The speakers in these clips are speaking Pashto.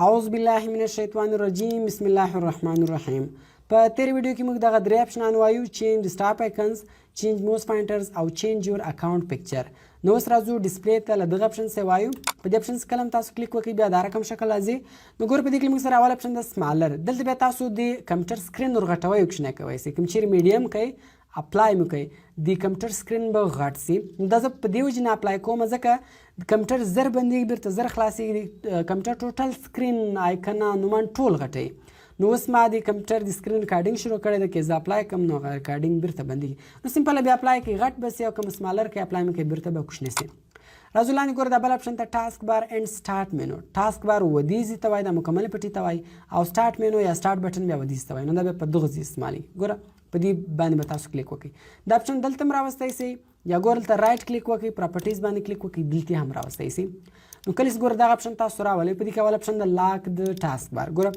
اعوذ بالله من الشیطان الرجیم بسم الله الرحمن الرحیم. په تیر ویډیو کې موږ دغه درې اپشنان وایو: چینج سټاپ آیکنز، چینج موس پوینټرز او چینج یور اکاونټ پکچر. نو اوس راځو ډسپلی ته له دغه اپشن څخه وایو. په دې اپشن کله هم تاسو کلیک وکړئ بیا دا رقم شکل راځي. نو ګوره په دې کې موږ سره اول اپشن د سمالر، دلته بیا تاسو د کمپیوټر سکرین ورغټوي اپشن کوي سي کوم چیرې میډیم کوي اپلای مو کوي د کمپیوټر سکرین به غټ سي. دا زه په دې وجه نه اپلای کوم ځکه د کمپیوټر زر بندېږي بیرته زر خلاصېږي، کمپیوټر ټوټل سکرین آیکنه نومان ټول غټوي. نو اوس ما د کمپیوټر د سکرین ریکارډینګ شروع کړی ده، که زه اپلای کوم نو ریکارډینګ بیرته بندېږي. نو سمپل بیا اپلای کوي غټ به سي او کوم سمالر کوي اپلای مو کوي بیرته به کوچنی سي. راځو لاندې ګوره دا بل اپشن ته ټاسک بار اینډ سټارټ مینو. ټاسک بار ودیځې ته وایي، دا مکمل پټي ته وایي، او سټارټ مینو یا سټارټ بټن بیا ودیځ ته وایي. نو دا بیا په دغه ځای استعمالي. ګوره په دې باندې به تاسو کلیک وکړئ. دا اپشن دلته هم راوستی سي یا ګوره دلته رایټ کلیک وکړئ، پراپرټیز باندې کلیک وکړئ، دلته هم راوستی سي. نو کله چې ګوره دغه اپشن تاسو راولئ، په دې کې اول اپشن د لاک د ټاسک بار. ګوره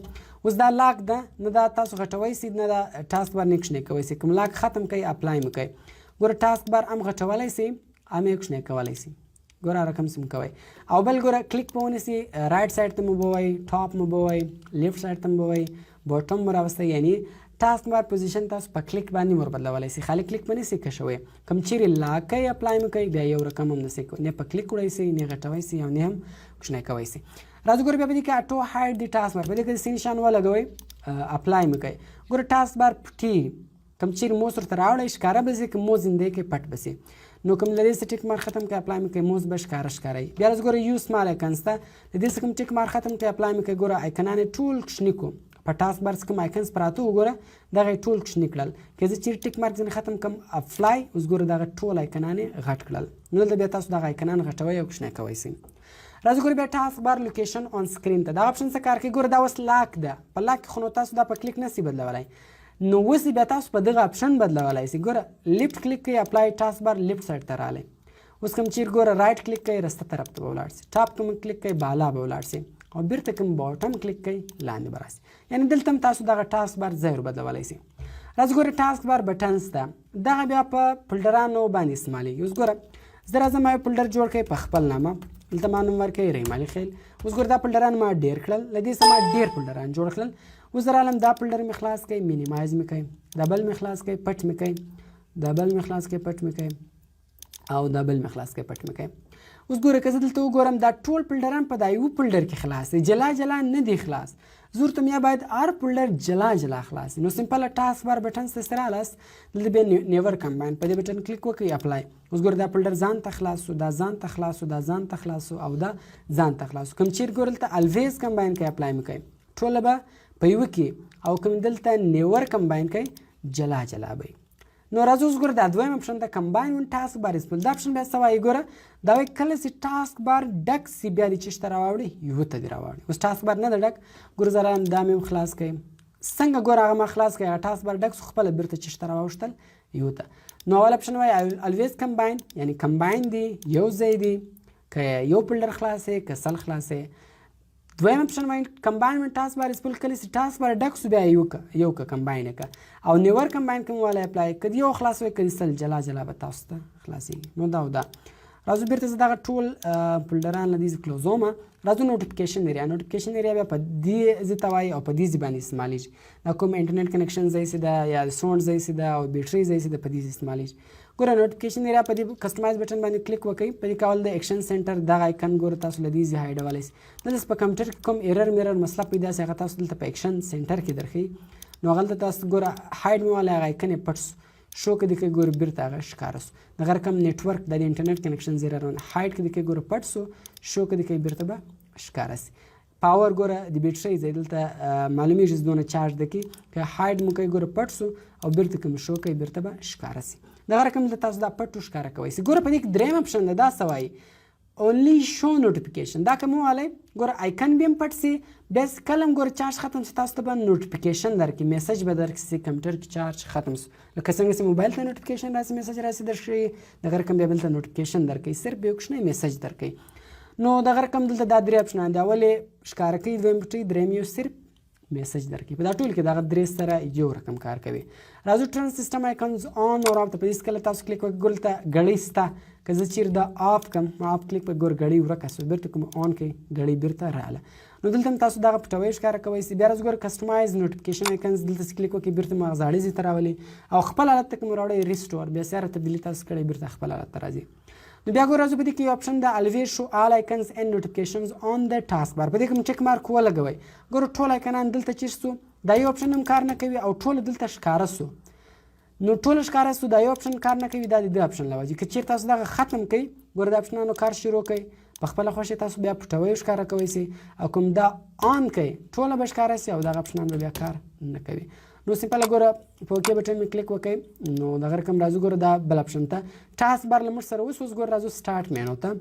اوس دا لاک ده، نه دا تاسو غټوی سي نه دا ټاسک بار نه کوچنی کوی سي. کوم لاک ختم کوي اپلای مو کوي. ګوره ټاسک بار هم غټولی سي هم یې کوچنی کولی سي. ګوره رقم سم کوي. او بل ګوره کلیک به ونیسي، رایټ سایډ ته مو به وایي، ټاپ مو به وایي، لیفټ سایډ ته مو به وایي، باټم مو راوستی. یعنی ټاسک بار پوزیشن تاسو په کلیک باندې ور بدلولی سي. خالي کلیک به نسي کشوی. کوم چیرې لاک کوي اپلای مو کوي بیا یو رقم هم نسي نه په کلیک وړی سي نه غټوی سي او نه هم کوچنی کوی سي. راځو ګوره بیا په دې کې اټو هایډ د ټاسک بار، په دې کې د سی نشان ولګوئ، اپلای مو کوي. ګوره ټاسک بار پټي کوم چیرې موس ورته راوړئ ښکاره به سي، که موس زندې کې پټ به سي. نو کوم لري څه ټیک مار ختم کوي اپلای مو کوي، موس به ښکاره. بیا راځو ګوره یو سمال آیکنز ته، د دې څه کوم ټیک مار ختم کوي اپلای مو کوي. ګوره آیکنان یې ټول کوچني کړو. په ټاسک بار څه کوم آیکنز پراته وګوره دغه یې ټول کوچني کړل. که زه چیرې ټیک مارک ځینې ختم کړم اپلای، اوس ګوره دغه ټول آیکنان یې غټ کړل. نو دلته بیا تاسو دغه آیکنان غټوئ او کوچنی کوی سي. راځو ګوره بیا ټاسک بار لوکیشن آن سکرین ته، دا اپشن څه کار کوي؟ ګوره دا اوس لاک ده، په لاک کې خو نو تاسو دا په کلیک نسي بدلولی. نو اوس بیا تاسو په دغه اپشن بدلولی سي. ګوره لیفټ کلیک کوئ اپلای ټاسک بار لیفټ سایډ ته رالی. اوس کوم چیرې ګوره رایټ کلیک کوئ رسته طرف ته به ولاړ سي، ټاپ کوم کلیک کوئ بالا به ولاړ سي، او بیرته کوم باټم کلیک کوئ لاندې به راسي. یعنې دلته هم تاسو دغه ټاسک بار ځای ور بدلولی سي. راځو ګوره ټاسک بار بټنز ته، دغه بیا په فولډرانو باندې استعمالیږي. اوس ګوره زه راځم یو فولډر جوړ کړئ په خپل نامه، دلته ما نوم ورکړئ ریمالي خیل. اوس ګوره دا فولډران ما ډېر کړل، له دې څخه ما ډېر فولډران جوړ کړل. اوس زه رالم دا فولډر مې خلاص کړئ، مینیمایز مې کړئ، دا بل مې خلاص کړئ، پټ مې کړئ، دا بل مې خلاص کړئ، پټ مې کړئ، او دا بل مې خلاص کړئ، پټ مې کړئ. اوس ګوره که زه دلته وګورم دا ټول فولډران په دا یو فولډر کې خلاص دي، جلا جلا نه دي خلاص. زه ورته یا باید هر فولډر جلا جلا خلاص. نو سمپل ټاسک بار بټن ته رالاست، دلته بیا نیور کمباین په دې بټن کلیک وکړئ اپلای. اوس ګوره دا فولډر ځان ته خلاص شو، دا ځان ته خلاص شو، دا ځان ته خلاص شو، او دا ځان ته خلاص شو. کوم چیرې ګوره دلته الویز کمباین کوئ اپلای مو کوئ، ټوله به په یوه کې، او کوم دلته نیور کمباین کوئ جلا جلا به. نو راځو اوس ګوره دا دویم اپشن د کمباین ون ټاسک بار اسپل. دا اپشن بیا څه وایي؟ ګوره دا وایي کله چې ټاسک بار ډک سي بیا دې چېرته راواوړي؟ یوه ته دې راواوړي. اوس ټاسک بار نه ده ډک، ګوره زه رایم دا مې هم خلاص کړئ. څنګه ګوره هغه ما خلاص کړئ، هغه ټاسک بار ډک سو، خپله بیرته چېرته راواوښتل؟ یوه ته. نو اول اپشن وایي الویز کمباین، یعنی کمباین دی یو ځای دی، که یو فولډر خلاص یې که سل خلاص یې. دویم اپشن وایي کمباین ون ټاسک بار اسپل، کله چې ټاسک بار ډک سو بیا یو که کمباین یې که، او نیور کمباین کوم والی اپلای، که یو خلاص وي که سل جلا جلا به تاسو ته خلاصېږي. نو دا او دا. راځو بیرته زه دغه ټول فولډران له دې کلوزومه. راځو نوټیفیکیشن ایریا. نوټیفیکیشن ایریا بیا په دې ځای ته وایي او په دې ځای باندې استعمالیږي. دا کوم انټرنیټ کنیکشن ځای چې ده یا ساوند ځای چې ده او بیټرۍ ځای چې ده، په دې ځای استعمالیږي. ګوره نوټیفیکیشن ایریا په دې کسټمایز بټن باندې کلیک وکړئ، په دې کې اول د ایکشن سینټر دغه آیکن ګوره تاسو له دې ځای هایډولی سي. دلته په کمپیوټر کې کوم ایرر میرر مسله پیدا سي هغه تاسو دلته په ایکشن سینټر کې درښیي. نو هغلته تاسو ګوره هایډ مې والی هغه آیکن یې پټ سو، شو کې د کې ګوره بیرته هغه ښکاره سو. دغه رقم نیټورک د انټرنیټ کنیکشن ایرر هایډ کې د کې ګوره پټ سو، شو کې د کې بیرته به ښکاره سي. پاور ګوره د بیټرۍ ځای دلته معلومیږي چې دونه چارج ده کې، که هایډ مو کوي ګوره پټ سو او بیرته کوم شو کوي بیرته به ښکاره سي. دغه رقم دلته تاسو دا پټ ښکاره کوی سي. ګوره په دې کې دریم اپشن ده، دا څه وایي؟ اونلی شو نوټیفیکیشن. دا کوم والی ګوره آیکن به هم پټ سي، بیا کله هم ګوره چارج ختم سي تاسو ته به نوټیفیکیشن درکړي، میسج به درکړي چې کمپیوټر کې چارج ختم سو. لکه څنګه چې موبایل ته نوټیفیکیشن راسي میسج راسي درښیي، دغه رقم بیا بل ته نوټیفیکیشن درکوي، صرف یو کوچنی میسج درکوي. نو دغه رقم دلته دا درې اپشنان دي، اول یې ښکاره کوي، دویم پټوي، دریم یې صرف میسج درکړي. په دا ټول کې دغه درې سره یو رقم کار کوي. راځو ټرن سیسټم آیکنز آن او آف ته په دې کله تاسو کلیک وکړئ ګول ته غړۍ سته که زه چیرې د آف کم آف کلیک په ګور غړۍ ورکه سو بیرته کوم آن کوي غړۍ بیرته رااله. نو دلته هم تاسو دغه پټوي ښکاره کوئ سي. بیا راځو ګور کسټمایز نوټیفیکیشن آیکنز دلته کلیک وکړئ بیرته مو هغه زاړه ځای ته راولي او خپل حالت ته کوم راوړئ ریسټور بیا سره تبدیلي تاسو کړئ بیرته خپل حالت ته راځي. نو بیا ګور راځو په دې کې یو اپشن د الویز شو آل آیکنز اینڈ نوټیفیکیشنز آن د ټاسک بار په دې کې کوم چک مارک ولګوئ. ګور ټول آیکنان دلته چیرې سو دا یو اپشن هم کار نه کوي او ټول دلته ښکاره سو. نو ټول ښکاره سو دا یو اپشن کار نه کوي دا د دې اپشن لوجه که چیرې تاسو دغه ختم کوئ ګور د اپشنانو کار شروع کړئ په خپله خوښه تاسو بیا پټوی ښکاره کوئ سي او کوم دا آن کوئ ټوله به ښکاره سي او دغه اپشنان به بیا کار نه کوي. نو سمپله ګوره په اوکې بټن مې کلیک وکړئ نو دغه رقم راځو ګوره دا بل اپشن ته ټاسک بار له موږ سره اوس ګوره راځو سټارټ مینو ته.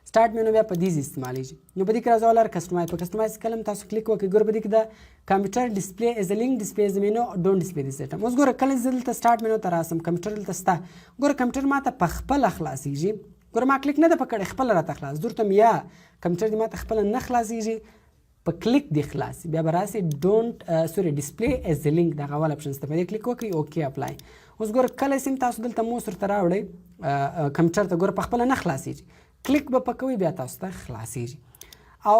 سټارټ مینو بیا په دې استعمالیږي. نو په دې کې راځو ولر کسټمایز په کسټمایز کلم تاسو کلیک وکړئ ګوره په دې کې د کمپیوټر ډسپلی از ا لینک ډسپلی از مینو ډونټ ډسپلی دس سیټم. اوس ګوره کله زه دلته سټارټ مینو ته راسم کمپیوټر دلته سته ګوره کمپیوټر ماته په خپله خلاصیږي. ګوره ما کلیک نه ده پکړی خپله راته خلاص درته یا کمپیوټر دې ماته خپله نه خلاصیږي په کلیک دی خلاص بیا به راسي ډونټ سوري ډسپلی از لینک دغه اول اپشن ته په دې کلیک وکړئ اوکې اپلای. اوس ګوره کله سیم تاسو دلته موس ورته راوړئ کمپیوټر ته ګوره په خپله نه خلاصیږي کلیک به پکوئ بیا تاسو ته خلاصیږي. او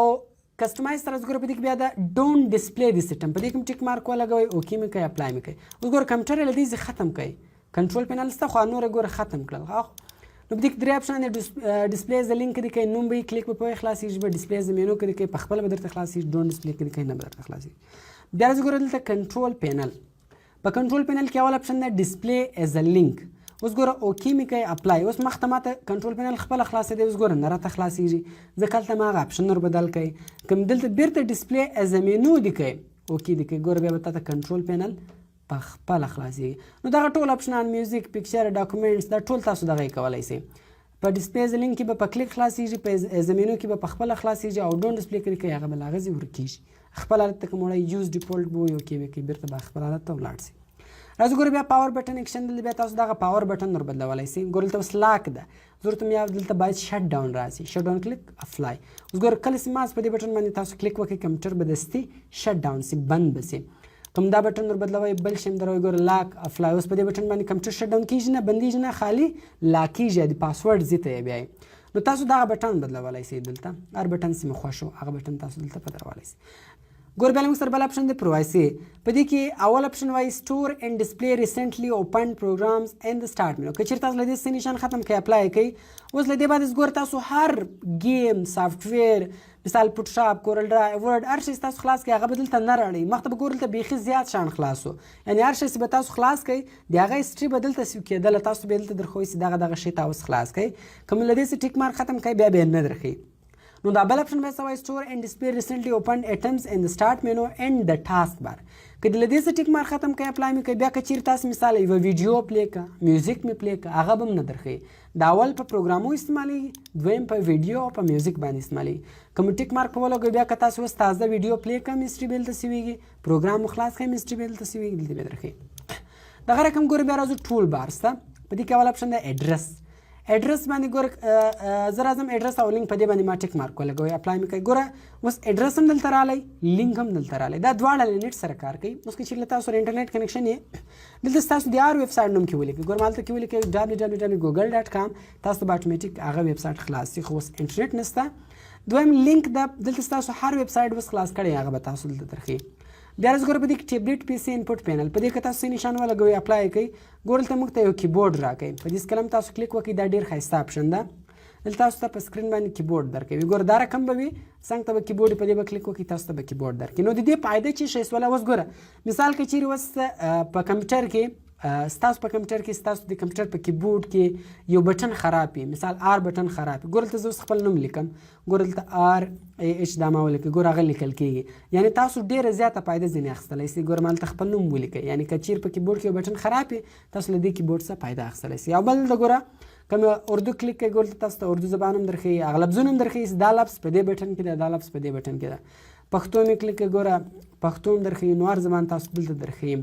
کسټمایز سره ګوره په دې کې بیا د ډونټ ډسپلی دی سیسټم په دې کې ټیک مارک ولګوئ اوکې مې کوئ اپلای مې کوئ. اوس ګوره کمپیوټر له دې ختم کړئ کنټرول پینل سته خو نور ګوره ختم کړل. نو په دې کې درې اپشن دي ډسپلی از لینک کې کوي نوم به کلیک په پوهه خلاصیږي به ډسپلی از مینو کې کوي په خپل به درته خلاصیږي ډونټ ډسپلی کې کوي نه به درته خلاصیږي. بیا راځو ګوره دلته کنټرول پینل په کنټرول پینل کې اول اپشن دی ډسپلی از لینک. اوس ګوره اوکې مې کوي اپلای. اوس مخته ماته کنټرول پینل خپله خلاصې دی اوس ګوره نه راته خلاصیږي ځکه هلته ما هغه اپشن ور بدل کوي کوم دلته بیرته ډسپلی از مینو دی کوي اوکې دی کوي ګوره بیا به تاته کنټرول پینل په خپله خلاصیږي. نو دغه ټول اپشنان میوزیک پکچر ډاکومنټس دا ټول تاسو دغه کولی سئ. په ډسپلی از لینک کې به په کلیک خلاصیږي په زمینو کې به په خپله خلاصیږي او ډونټ ډسپلی کې کوي هغه به له هغه ځای ورکیږي خپل حالت ته کوم وړی یوز ډیفولټ به یو کې کوي بیرته به خپل حالت ته ولاړ سي. راځو ګوره بیا پاور بټن اکشن دلته بیا تاسو دغه پاور بټن ور بدلولی سئ. ګوره دلته اوس لاک ده ضرورت مې دلته باید شټ ډاون راسي شټ ډاون کلیک اپلای. اوس ګوره کله چې ماس په دې بټن باندې تاسو کلیک وکړئ کمپیوټر به دستي شټ ډاون سي بند به سي. کوم دا بټن ور بدلوئ بل شی هم دروئ ګوره لاک اپلای. اوس په دې بټن باندې کمپیوټر شټ ډاون کیږي نه بندیږي نه خالي لاکیږي د پاسورډ ځای ته یې بیایي. نو تاسو دغه بټن بدلولی سئ دلته هر بټن چې مې خوښ و هغه بټن تاسو دلته بدلولی سئ. ګور بیا موږ سره بل اپشن دی پروایسي په دې کې اول اپشن وایي سټور اینډ ډسپلی ریسنټلی اوپن پروګرامز ان د سټارټ مینو که چیرې تاسو له دې څه نشان ختم کړئ اپلای کوئ. اوس له دې بعد ګور تاسو هر گیم سافټویر مثال فوټوشاپ کورل ډرایو ورډ هر شی تاسو خلاص کړئ هغه به دلته نه راړئ مخته به ګور دلته بیخي زیات شان خلاصو یعنې هر شی چې به تاسو خلاص کړئ د هغه هسټري به دلته سیو کېدله تاسو به دلته درښوئ چې دغه شی تاسو خلاص کړئ کوم له دې څه ټیک مارک ختم کړئ بیا به یې نه درښیي. نو دا بل اپشن به څه وایي سټور اینډ ډسپلی ریسنټلی اوپن ایټمز ان د سټارټ مینو اینډ د ټاسک بار که د له دې څه ټیک مارک ختم کړئ اپلای مې کوئ بیا که چیرې تاسو مثال یوه ویډیو پلی کړه میوزیک مې پلی کړه هغه به هم نه درښیي. دا اول په پروګرامو استعمالیږي دویم په ویډیو او په میوزیک باندې استعمالیږي. کوم ټیک مارک په ولګوئ بیا که تاسو اوس تازه ویډیو پلی کړه هسټري به دلته سویږي پروګرام مو خلاص کړئ هسټري به دلته سویږي دلته به درښیي. دغه رقم ګورئ بیا راځو ټول بار سته په دې کې اول اپشن دی ایډرس. ایډرس باندې ګوره زه راځم ایډرس او لینک په دې باندې ما ټیک مارک ولګوئ اپلای مې کوئ. ګوره اوس ایډرس هم دلته رالی لینک هم دلته رالی دا دواړه له نیټ سره کار کوي. اوس که چیرې له تاسو سره انټرنیټ کنیکشن یې دلته ستاسو د هر ویب سایټ نوم کې ولیکئ ګوره ما هلته کې ولیکئ www.google.com تاسو به اټومیټیک هغه ویب سایټ خلاص شي خو اوس انټرنیټ نشته. دویم لینک دلته ستاسو هر ویب سایټ اوس خلاص کړی هغه به تاسو دلته درښیي. بیا راځو ګوره په دې کې ټیبلیټ پی سي انپوټ پینل په دې کې تاسو نشان ولګوئ اپلای کوئ ګوره دلته موږ ته یو کیبورډ راکوي په دې کلم تاسو کلیک وکړئ دا ډېر ښایسته اپشن ده دلته تاسو ته په سکرین باندې کیبورډ درکوي ګوره دا رقم به وي څنګ ته به کیبورډ په دې به کلیک وکړئ تاسو ته به کیبورډ درکوي. نو د دې فایده چې شی سوله اوس ګوره مثال که چیرې اوس په کمپیوټر کې ستاسو په کمپیوټر کې ستاسو د کمپیوټر په کیبورډ کې یو بټن خراب وي مثال آر بټن خراب وي ګوره دلته زه اوس خپل نوم لیکم ګوره دلته آر ایچ دا ما ولیکئ ګوره هغه لیکل کېږي یعنې تاسو ډېره زیاته فایده ځینې اخیستلی سئ. ګوره ما هلته خپل نوم ولیکئ یعنې که چیرې په کیبورډ کې یو بټن خراب وي تاسو له دې کیبورډ څخه فایده اخیستلی سئ. او بل د ګوره کوم اردو کلیک کوئ ګوره تاسو ته اردو زبان هم درښیي هغه لفظونه هم درښیي دا لفظ په دې بټن کې ده دا لفظ په دې بټن کې ده. پښتو مې کلیک کوئ ګوره پښتو هم درښیي نو هر زبان تاسو دلته درښیي.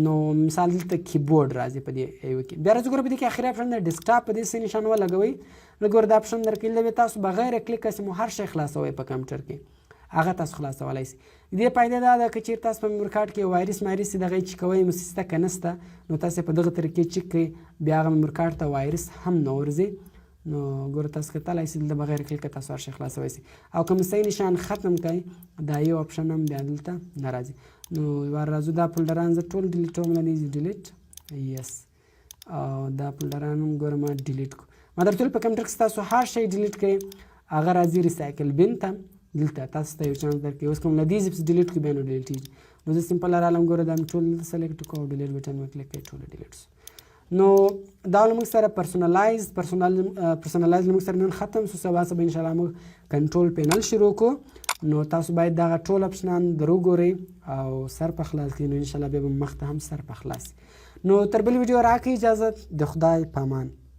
نو مثال دلته کیبورډ راځي په دې یو کې بیا راځو ګوره په دې کې اخري اپشن دی ډیسکټاپ په دې څه نشان ولګوئ نو ګوره دا اپشن درکوي له تاسو بغیر کلیک کسې مو هر شی خلاصوئ په کمپیوټر کې هغه تاسو خلاصولی سئ. د دې فایده دا ده که چیرې تاسو په میموري کارډ کې وایرس مایرس دغه یې چیکوئ موسسه که نسته نو تاسو په دغه طریقې چیک کړئ بیا هغه میموري کارډ ته وایرس هم نه ورځي. نو ګوره تاسو کتلی سئ دلته بغیر کلیک تاسو هر شی خلاصولی سئ او که مستعی نشان ختم کړئ دا یو اپشن هم بیا دلته نه راځي. نو وار راځو دا فولډران زه ټول ډیلیټوم له دې ډیلیټ یس او دا فولډران هم ګوره ما ډیلیټ کړو. ما درته ویل په کمپیوټر کې تاسو هر شی ډیلیټ کړئ هغه راځي ریسایکل بین ته دلته تاسو ته یو چانس درکوي. اوس کوم له دې زپس ډیلیټ کړو بیا نو ډیلیټ کېږي. نو زه سمپل رالم ګوره دا مې ټول سلیکټ کړو او ډیلیټ بټن مې کلیک کړی ټول ډیلیټ شو. نو دا له موږ سره پرسونلایز موږ سره نن ختم شو. سبا به انشاءالله موږ کنټرول پینل شروع کړو. نو تاسو باید دغه ټول اپشنان در وګورئ او سر په خلاص کړئ. نو انشاءالله بیا به مخ ته هم سر په خلاص. نو تر بل ویډیو راکړئ اجازه د خدای په امان.